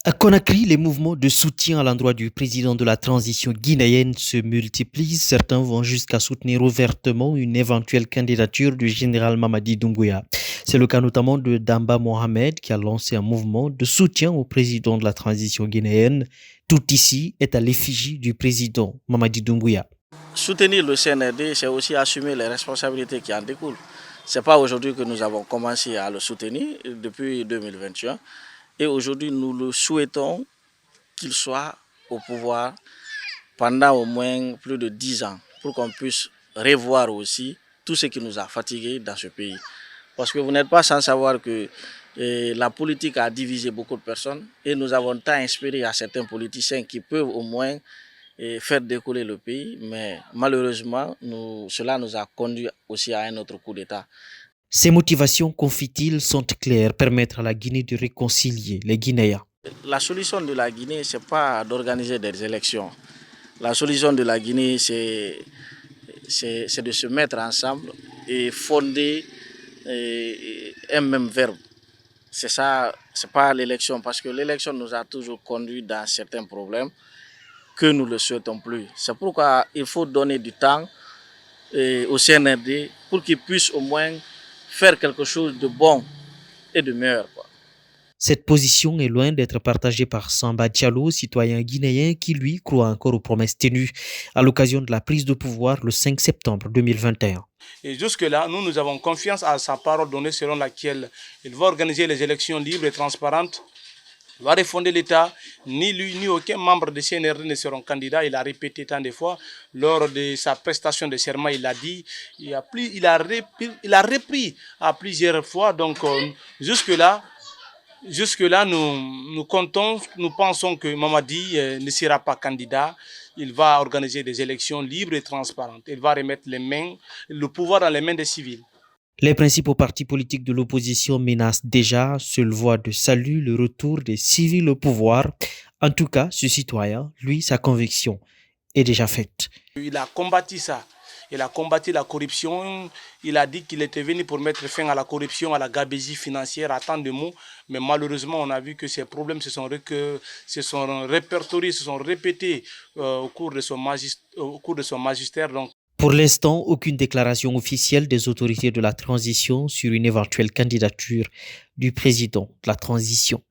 À Conakry, les mouvements de soutien à l'endroit du président de la transition guinéenne se multiplient. Certains vont jusqu'à soutenir ouvertement une éventuelle candidature du général Mamadi Doumbouya. C'est le cas notamment de Damba Mohamed qui a lancé un mouvement de soutien au président de la transition guinéenne. Tout ici est à l'effigie du président Mamadi Doumbouya. Soutenir le CNRD, c'est aussi assumer les responsabilités qui en découlent. Ce n'est pas aujourd'hui que nous avons commencé à le soutenir, depuis 2021. Et aujourd'hui, nous le souhaitons qu'il soit au pouvoir pendant au moins plus de 10 ans, pour qu'on puisse revoir aussi tout ce qui nous a fatigués dans ce pays. Parce que vous n'êtes pas sans savoir que la politique a divisé beaucoup de personnes et nous avons tant inspiré à certains politiciens qui peuvent au moins faire décoller le pays, mais malheureusement, cela nous a conduit aussi à un autre coup d'État. Ces motivations, confie-t-il, sont claires, permettre à la Guinée de réconcilier les Guinéens. La solution de la Guinée, ce n'est pas d'organiser des élections. La solution de la Guinée, c'est de se mettre ensemble et fonder un même verbe. C'est ça, c'est pas l'élection, parce que l'élection nous a toujours conduit dans certains problèmes que nous ne le souhaitons plus. C'est pourquoi il faut donner du temps au CNRD pour qu'il puisse au moins faire quelque chose de bon et de meilleur. Cette position est loin d'être partagée par Samba Diallo, citoyen guinéen qui, lui, croit encore aux promesses tenues à l'occasion de la prise de pouvoir le 5 septembre 2021. Et jusque-là, nous avons confiance à sa parole donnée selon laquelle il va organiser les élections libres et transparentes, il va refonder l'État. Ni lui, ni aucun membre de CNRD ne seront candidats. Il a répété tant de fois. Lors de sa prestation de serment, il a dit, il a repris à plusieurs fois. Donc, jusque-là, nous pensons que Mamadi ne sera pas candidat. Il va organiser des élections libres et transparentes. Il va remettre le pouvoir dans les mains des civils. Les principaux partis politiques de l'opposition menacent déjà, seule voie de salut, le retour des civils au pouvoir. En tout cas, ce citoyen, lui, sa conviction est déjà faite. Il a combattu ça. Il a combattu la corruption. Il a dit qu'il était venu pour mettre fin à la corruption, à la gabegie financière, à tant de mots. Mais malheureusement, on a vu que ces problèmes se sont répertoriés, se sont répétés au cours de son magistère. Donc, pour l'instant, aucune déclaration officielle des autorités de la transition sur une éventuelle candidature du président de la transition.